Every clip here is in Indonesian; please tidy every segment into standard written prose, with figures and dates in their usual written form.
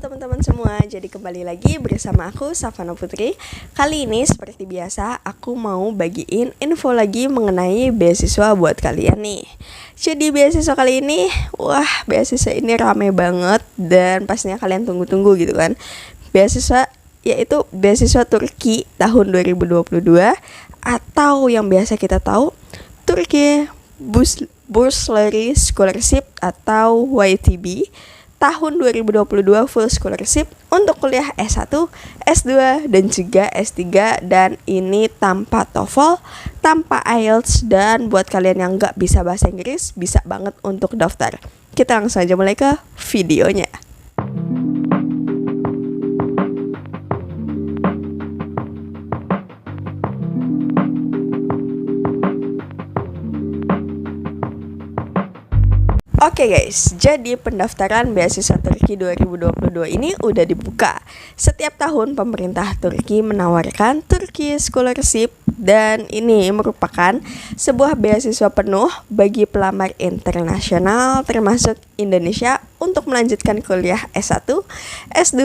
teman-teman semua, jadi kembali lagi bersama aku Safana Putri. Kali ini seperti biasa aku mau bagiin info lagi mengenai beasiswa buat kalian nih. Jadi beasiswa kali ini, beasiswa ini rame banget dan pastinya kalian tunggu-tunggu gitu kan. Beasiswa yaitu beasiswa Turki tahun 2022 atau yang biasa kita tahu Turki Bursary Scholarship atau YTB tahun 2022 full scholarship untuk kuliah S1, S2, dan juga S3, dan ini tanpa TOEFL, tanpa IELTS, dan buat kalian yang nggak bisa bahasa Inggris, bisa banget untuk daftar. Kita langsung aja mulai ke videonya. Oke guys, jadi pendaftaran beasiswa Turki 2022 ini udah dibuka. Setiap tahun pemerintah Turki menawarkan Turki Scholarship dan ini merupakan sebuah beasiswa penuh bagi pelamar internasional termasuk Indonesia untuk melanjutkan kuliah S1, S2,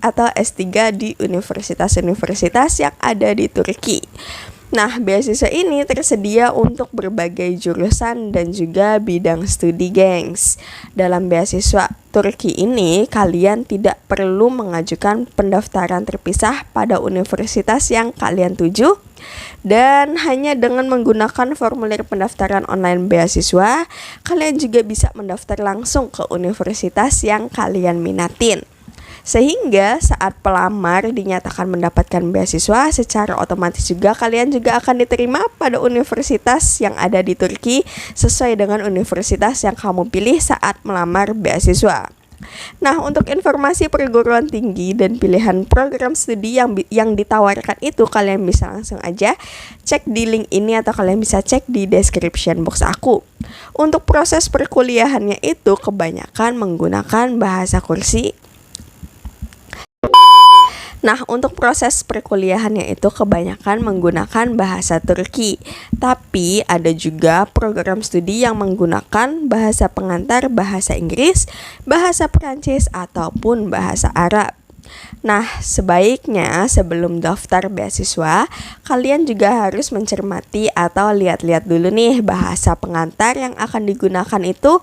atau S3 di universitas-universitas yang ada di Turki. Nah, beasiswa ini tersedia untuk berbagai jurusan dan juga bidang studi, gengs. Dalam beasiswa Turki ini, kalian tidak perlu mengajukan pendaftaran terpisah pada universitas yang kalian tuju. Dan hanya dengan menggunakan formulir pendaftaran online beasiswa, kalian juga bisa mendaftar langsung ke universitas yang kalian minatin. Sehingga saat pelamar dinyatakan mendapatkan beasiswa, secara otomatis juga kalian juga akan diterima pada universitas yang ada di Turki sesuai dengan universitas yang kamu pilih saat melamar beasiswa. Nah, untuk informasi perguruan tinggi dan pilihan program studi yang ditawarkan itu, kalian bisa langsung aja cek di link ini atau kalian bisa cek di description box aku. Untuk proses perkuliahannya itu kebanyakan menggunakan bahasa kursi. Nah, untuk proses perkuliahannya itu kebanyakan menggunakan bahasa Turki. Tapi ada juga program studi yang menggunakan bahasa pengantar bahasa Inggris, bahasa Perancis, ataupun bahasa Arab. Nah, sebaiknya sebelum daftar beasiswa, kalian juga harus mencermati atau lihat-lihat dulu nih bahasa pengantar yang akan digunakan itu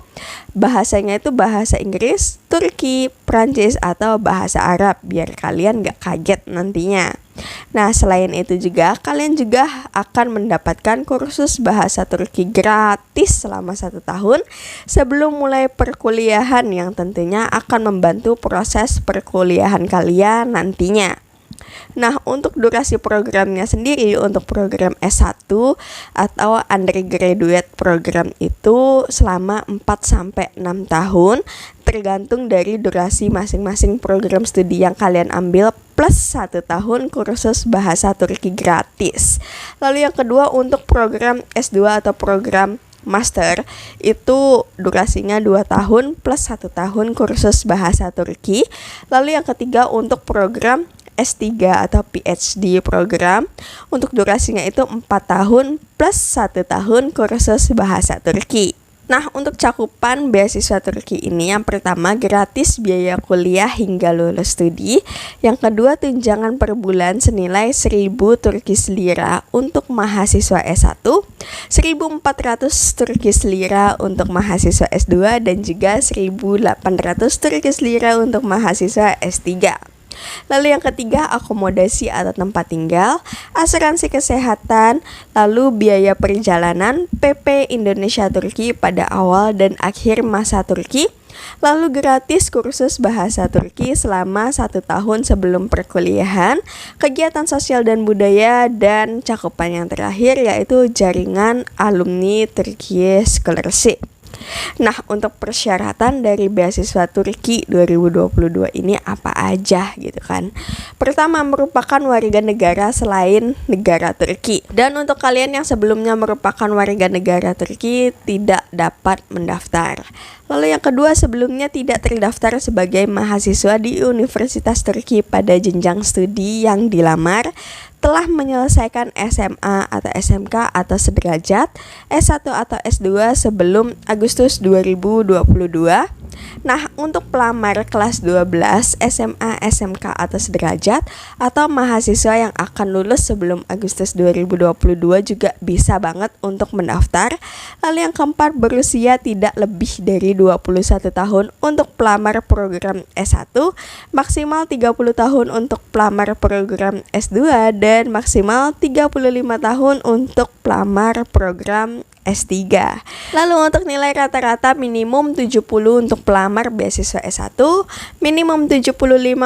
bahasanya itu bahasa Inggris, Turki, Perancis, atau bahasa Arab biar kalian gak kaget nantinya. Nah, selain itu juga kalian juga akan mendapatkan kursus bahasa Turki gratis selama 1 tahun sebelum mulai perkuliahan yang tentunya akan membantu proses perkuliahan kalian nantinya. Nah, untuk durasi programnya sendiri, untuk program S1 atau undergraduate program itu selama 4-6 tahun tergantung dari durasi masing-masing program studi yang kalian ambil plus 1 tahun kursus bahasa Turki gratis. Lalu yang kedua, untuk program S2 atau program master itu durasinya 2 tahun plus 1 tahun kursus bahasa Turki. Lalu yang ketiga, untuk program S3 atau PhD program untuk durasinya itu 4 tahun plus 1 tahun kursus bahasa Turki. Nah, untuk cakupan beasiswa Turki ini, yang pertama gratis biaya kuliah hingga lulus studi. Yang kedua, tunjangan per bulan senilai 1.000 Turkish lira untuk mahasiswa S1, 1.400 Turkish lira untuk mahasiswa S2, dan juga 1.800 Turkish lira untuk mahasiswa S3. Lalu yang ketiga, akomodasi atau tempat tinggal, asuransi kesehatan, lalu biaya perjalanan, PP Indonesia Turki pada awal dan akhir masa Turki, lalu gratis kursus bahasa Turki selama 1 tahun sebelum perkuliahan, kegiatan sosial dan budaya, dan cakupan yang terakhir yaitu jaringan alumni Turki Scholarship. Nah, untuk persyaratan dari beasiswa Turki 2022 ini apa aja gitu kan. Pertama, merupakan warga negara selain negara Turki. Dan untuk kalian yang sebelumnya merupakan warga negara Turki tidak dapat mendaftar. Lalu yang kedua, sebelumnya tidak terdaftar sebagai mahasiswa di Universitas Turki pada jenjang studi yang dilamar, telah menyelesaikan SMA atau SMK atau sederajat, S1 atau S2 sebelum Agustus 2022, Nah, untuk pelamar kelas 12, SMA, SMK atau sederajat atau mahasiswa yang akan lulus sebelum Agustus 2022 juga bisa banget untuk mendaftar. Lalu yang keempat, berusia tidak lebih dari 21 tahun untuk pelamar program S1, maksimal 30 tahun untuk pelamar program S2, dan maksimal 35 tahun untuk pelamar program S3. Lalu untuk nilai rata-rata minimum 70 untuk pelamar beasiswa S1, minimum 75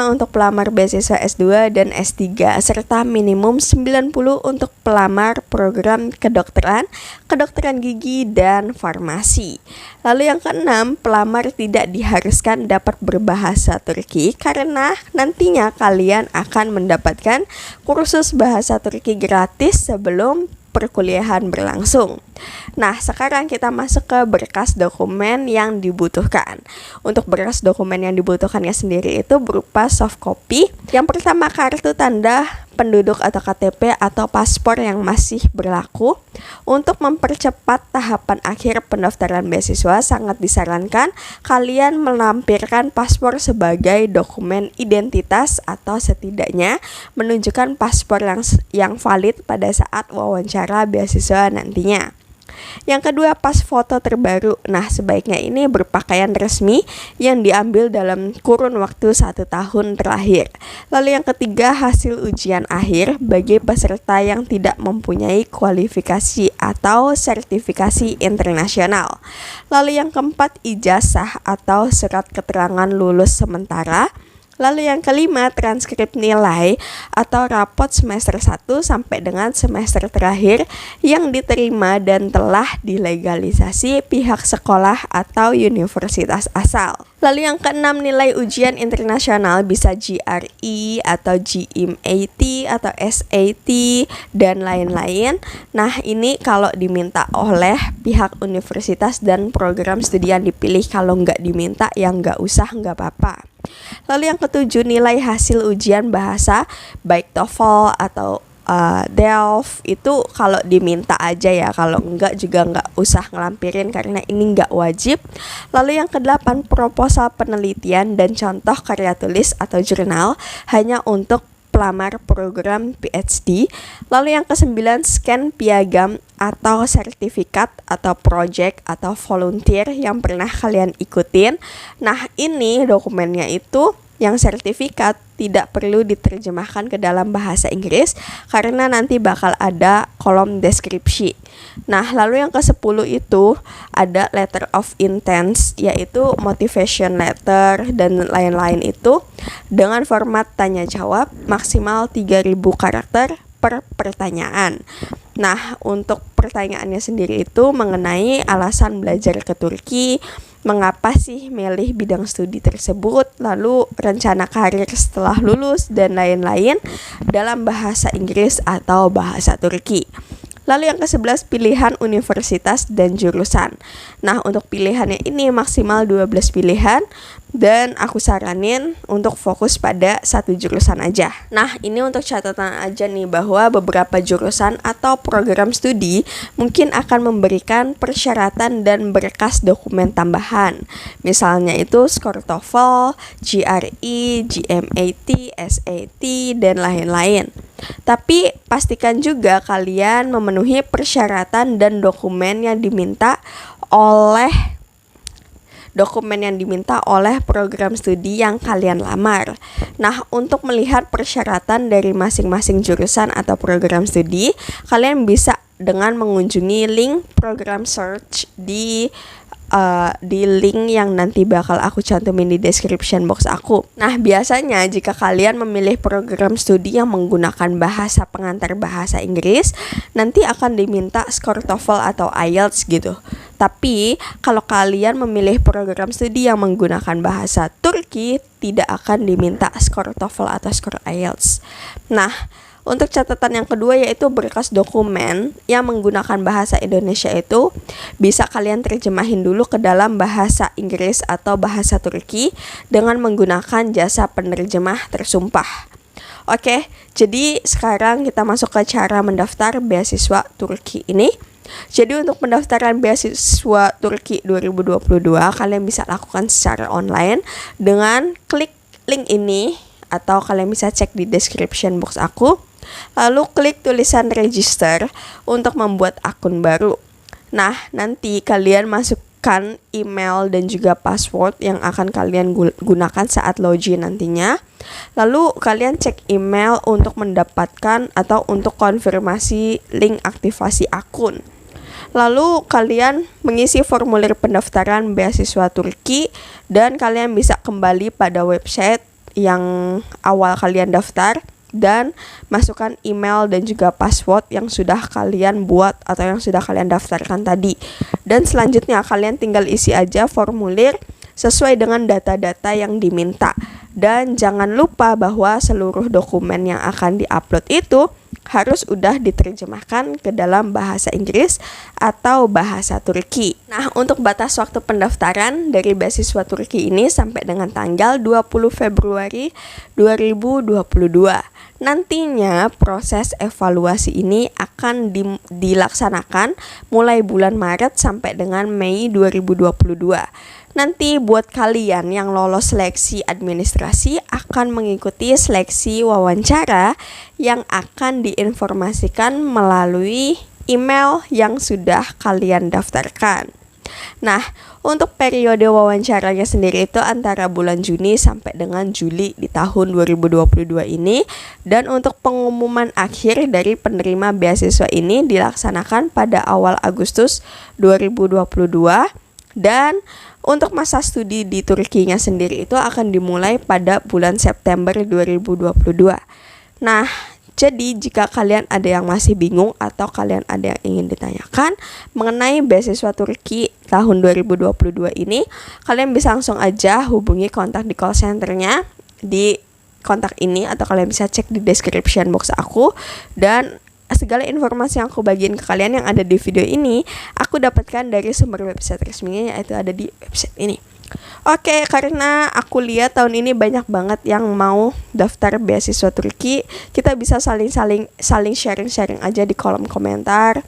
untuk pelamar beasiswa S2 dan S3, serta minimum 90 untuk pelamar program kedokteran, kedokteran gigi, dan farmasi. Lalu yang keenam, pelamar tidak diharuskan dapat berbahasa Turki karena nantinya kalian akan mendapatkan kursus bahasa Turki gratis sebelum perkuliahan berlangsung. Nah, sekarang kita masuk ke berkas dokumen yang dibutuhkan. Untuk berkas dokumen yang dibutuhkannya sendiri itu berupa soft copy. Yang pertama, kartu tanda penduduk atau KTP atau paspor yang masih berlaku. Untuk mempercepat tahapan akhir pendaftaran beasiswa, sangat disarankan kalian melampirkan paspor sebagai dokumen identitas atau setidaknya menunjukkan paspor yang valid pada saat wawancara beasiswa nantinya. Yang kedua, pas foto terbaru. Nah, sebaiknya ini berpakaian resmi yang diambil dalam kurun waktu 1 tahun terakhir. Lalu yang ketiga, hasil ujian akhir bagi peserta yang tidak mempunyai kualifikasi atau sertifikasi internasional. Lalu yang keempat, ijazah atau surat keterangan lulus sementara. Lalu yang kelima, transkrip nilai atau rapot semester 1 sampai dengan semester terakhir yang diterima dan telah dilegalisasi pihak sekolah atau universitas asal. Lalu yang keenam, nilai ujian internasional bisa GRE atau GMAT atau SAT dan lain-lain. Nah, ini kalau diminta oleh pihak universitas dan program studi yang dipilih. Kalau nggak diminta ya nggak usah, nggak apa-apa. Lalu yang ketujuh, nilai hasil ujian bahasa baik TOEFL atau DELF itu kalau diminta aja ya, kalau enggak juga enggak usah ngelampirin karena ini enggak wajib. Lalu yang kedelapan, proposal penelitian dan contoh karya tulis atau jurnal hanya untuk pelamar program PhD. Lalu yang kesembilan, scan piagam atau sertifikat atau project atau volunteer yang pernah kalian ikutin. Nah, ini dokumennya itu yang sertifikat tidak perlu diterjemahkan ke dalam bahasa Inggris karena nanti bakal ada kolom deskripsi. Nah, lalu yang ke-10 itu ada letter of intent, yaitu motivation letter dan lain-lain itu dengan format tanya jawab maksimal 3.000 karakter per pertanyaan. Nah, untuk pertanyaannya sendiri itu mengenai alasan belajar ke Turki, mengapa sih milih bidang studi tersebut, lalu rencana karir setelah lulus, dan lain-lain dalam bahasa Inggris atau bahasa Turki. Lalu yang ke-11, pilihan universitas dan jurusan. Nah, untuk pilihannya ini maksimal 12 pilihan dan aku saranin untuk fokus pada satu jurusan aja. Nah, ini untuk catatan aja nih bahwa beberapa jurusan atau program studi mungkin akan memberikan persyaratan dan berkas dokumen tambahan. Misalnya itu skor TOEFL, GRE, GMAT, SAT, dan lain-lain. Tapi pastikan juga kalian memenuhi persyaratan dan dokumen yang diminta oleh program studi yang kalian lamar. Nah, untuk melihat persyaratan dari masing-masing jurusan atau program studi, kalian bisa dengan mengunjungi link program search di link yang nanti bakal aku cantumin di description box aku. Nah, biasanya jika kalian memilih program studi yang menggunakan bahasa pengantar bahasa Inggris, nanti akan diminta skor TOEFL atau IELTS gitu. Tapi kalau kalian memilih program studi yang menggunakan bahasa Turki, tidak akan diminta skor TOEFL atau skor IELTS. Nah, untuk catatan yang kedua yaitu berkas dokumen yang menggunakan bahasa Indonesia itu bisa kalian terjemahin dulu ke dalam bahasa Inggris atau bahasa Turki dengan menggunakan jasa penerjemah tersumpah. Oke, jadi sekarang kita masuk ke cara mendaftar beasiswa Turki ini. Jadi untuk pendaftaran beasiswa Turki 2022 kalian bisa lakukan secara online dengan klik link ini, atau kalian bisa cek di description box aku. Lalu klik tulisan register untuk membuat akun baru. Nah, nanti kalian masukkan email dan juga password yang akan kalian gunakan saat login nantinya. Lalu kalian cek email untuk mendapatkan atau untuk konfirmasi link aktivasi akun. Lalu kalian mengisi formulir pendaftaran beasiswa Turki dan kalian bisa kembali pada website yang awal kalian daftar dan masukkan email dan juga password yang sudah kalian buat atau yang sudah kalian daftarkan tadi. Dan selanjutnya kalian tinggal isi aja formulir sesuai dengan data-data yang diminta. Dan jangan lupa bahwa seluruh dokumen yang akan diupload itu harus udah diterjemahkan ke dalam bahasa Inggris atau bahasa Turki. Nah, untuk batas waktu pendaftaran dari beasiswa Turki ini sampai dengan tanggal 20 Februari 2022. Nantinya proses evaluasi ini akan dilaksanakan mulai bulan Maret sampai dengan Mei 2022. Nanti buat kalian yang lolos seleksi administrasi akan mengikuti seleksi wawancara yang akan diinformasikan melalui email yang sudah kalian daftarkan. Nah, untuk periode wawancaranya sendiri itu antara bulan Juni sampai dengan Juli di tahun 2022 ini. Dan untuk pengumuman akhir dari penerima beasiswa ini dilaksanakan pada awal Agustus 2022. Dan untuk masa studi di Turkinya sendiri itu akan dimulai pada bulan September 2022. Nah, jadi jika kalian ada yang masih bingung atau kalian ada yang ingin ditanyakan mengenai beasiswa Turki tahun 2022 ini, kalian bisa langsung aja hubungi kontak di call centernya di kontak ini, atau kalian bisa cek di description box aku. Dan segala informasi yang aku bagiin ke kalian yang ada di video ini aku dapatkan dari sumber website resminya, yaitu ada di website ini. Oke, karena aku lihat tahun ini banyak banget yang mau daftar beasiswa Turki, kita bisa saling sharing aja di kolom komentar.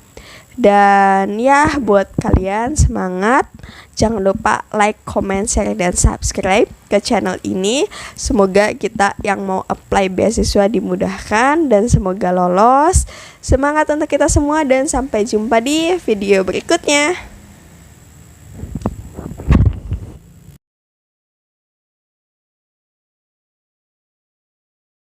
Dan ya, buat kalian semangat, jangan lupa like, comment, share, dan subscribe ke channel ini. Semoga kita yang mau apply beasiswa dimudahkan dan semoga lolos. Semangat untuk kita semua dan sampai jumpa di video berikutnya.